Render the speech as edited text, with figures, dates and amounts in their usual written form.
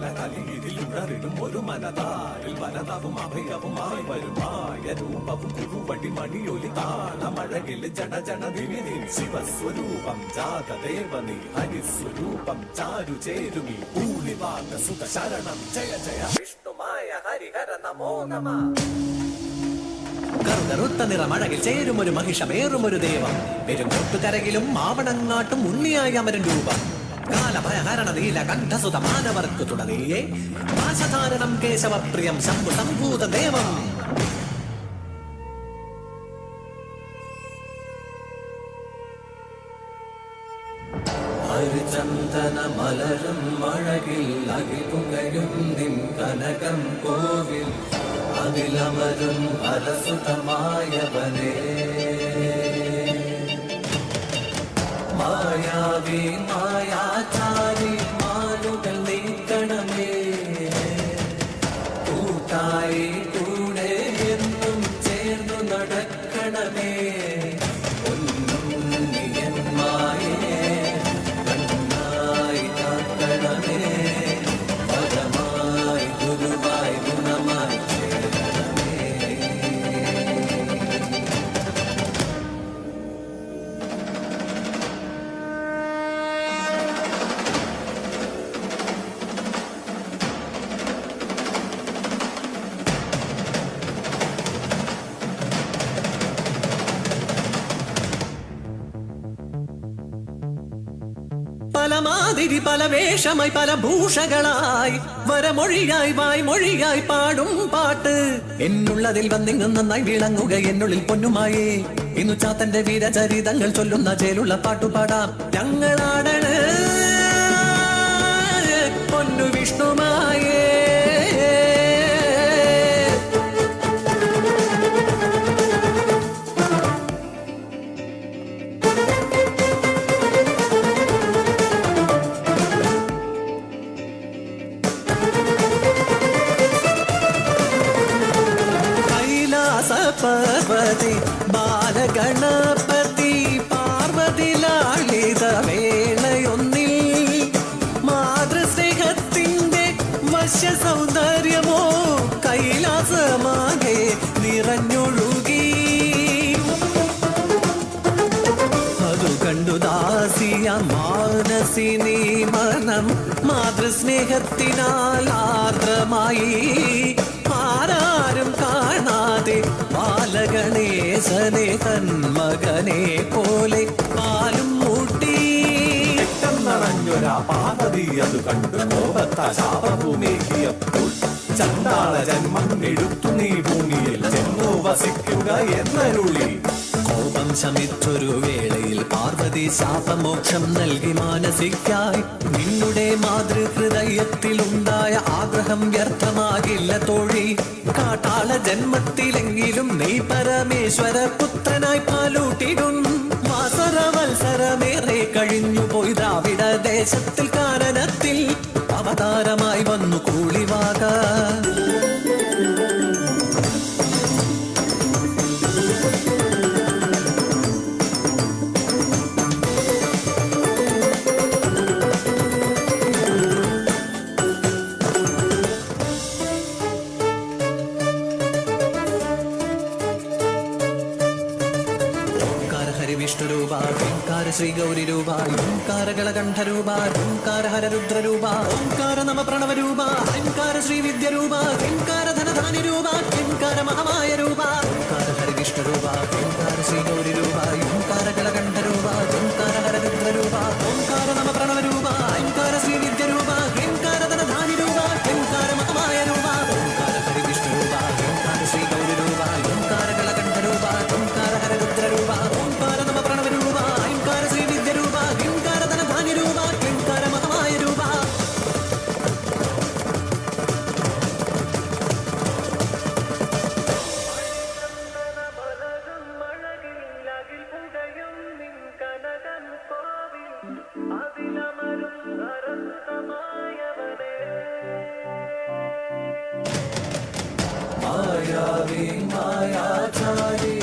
പല കലിയിലുടറിടും ഒരു മനതാരിൽ വനതാവും അഭയവുമായി വരുമായ രൂപവും കുറുവടി മണിയൊലി താളമഴകിൽ ജട ജട നിമിതി ശിവസ്വരൂപം ജാതദേവനി ഹരിസ്വരൂപം ചാരു ചേരുമി പൂളിവാക സുഖ ശരണം ജയ ജയ വിഷ്ണുമായ ഹരിഹര നമോ നമ. കറുകറുത്ത നിറമഴകിൽ ചേരും ഒരു മഹിഷമേറും ഒരു ദേവം പെരും കൊട്ടുകരകിലും മാവണങ്ങാട്ടും ഉണ്ണിയായ അമരൻ രൂപം കാലഭയഹരണ നീല കണ്ഠസുത മാനവർക്ക് തുടങ്ങിയേ പാശധാരണം കേശവപ്രിയം ശംഭു സംഭൂത ദേവം. ഹരിചന്ദന മലരും മഴകിൽ അകിപുകയും നിൻ കനകം കോവിൽ അതിലമരും ഹരസുതമായവനേ മായാവി മായാചാരി മാലുകൾ നീക്കണമേ കൂട്ടായി കൂടെ എന്നും ചേർന്നു നടക്കണമേ ഒന്നും നിയന്മായേ കണ്ണായി കാക്കണമേ പരമായി ഗുരുവായി ഗുണമായി പല മാതിരി പല വേഷമായി പല ഭൂഷകളായി വരമൊഴിയായി വായ്മൊഴിയായി പാടും പാട്ട് എന്നുള്ളതിൽ വന്നിങ്ങ് നന്നായി വിളങ്ങുക എന്നുള്ളിൽ പൊന്നുമായേ ഇന്നു ചാത്തന്റെ വീരചരിതങ്ങൾ ചൊല്ലുന്ന ചേലുള്ള പാട്ടുപാടാം ഞങ്ങളാടണ് പൊന്നു വിഷ്ണുമായേ. പാർവതി ബാലഗണപതി പാർവതി ലാളിത വേളയൊന്നിൽ മാതൃസ്നേഹത്തിന്റെ വശ്യ സൗന്ദര്യമോ കൈലാസമാകെ നിറഞ്ഞൊഴുകി അതു കണ്ടു ദാസിയ മാനസിനി മനം മാതൃസ്നേഹത്തിനാൽ ആർദ്രമായി ആരാരും കാണാതെ ബാലഗണേശനെ തൻ മകനെ പോലെ പാലും മൂട്ടി നടഞ്ഞൊരാ പാർവതി അത് കണ്ടു ലോകത്ത ശാപഭൂമിയപ്പോൾ ചണ്ടാള ജന്മം എടുത്തു നീ ഭൂമിയിൽ ജന്മു വസിക്കുക എന്നരുളി കോപം ശമിച്ചൊരു വേളയിൽ പാർവതി ശാപമോക്ഷം നൽകി മാനസിക്കായി നിന്നുടെ മാതൃഹൃദയത്തിലുണ്ടായ ആഗ്രഹം വ്യർത്ഥമാകില്ല തോഴി കാട്ടാള ജന്മത്തിലെങ്കിലും നീ പരമേശ്വര പുത്രനായി പാലൂട്ടിടും വാസരവത്സരമേറെ കഴിഞ്ഞു പോയി ദ്രാവിഡ ദേശത്തിൽ കാനനത്തിൽ അവതാരമായി വന്നു കൂളിവാക വിഷ്ണുരൂപ ഓംകാര ശ്രീ ഗൗരി രൂപ ഓംകാര ഗളകണ്ഠരൂപ ഓംകാര ഹരരുദ്രരൂപ ഓംകാര നമ പ്രണവരൂപ ഓംകാര ശ്രീ വിദ്യരൂപ ഓംകാര ധനധാനി രൂപ ഓംകാര മഹാമായ രൂപ ഓംകാര ഹരിവിഷ്ണുരൂപ ഓംകാര ശ്രീ ഗൗരി രൂപ ഓംകാര ഗളകണ്ഠരൂപ ഓംകാര ഹരരുദ്രരൂപ ഓംകാര നമ പ്രണവരൂപ ഓംകാര ശ്രീ വിദ്യരൂപ ഓംകാര ധനധാനി രൂപ ഓംകാര മഹാമായ രൂപ ഓംകാര ഹരിവിഷ്ണുരൂപ ഓംകാര ശ്രീ ഗൗരി രൂപ ഓംകാര ഗളകണ്ഠരൂപ ഓംകാര ഹരരുദ്രരൂപ ഓംകാര നമ പ്രണവരൂപ ഓംകാര ശ്രീ വിദ്യരൂപ ഓംകാര ധനധാനി രൂപ ഓംകാര മഹാമായ രൂപ മായാവി മായാചാരി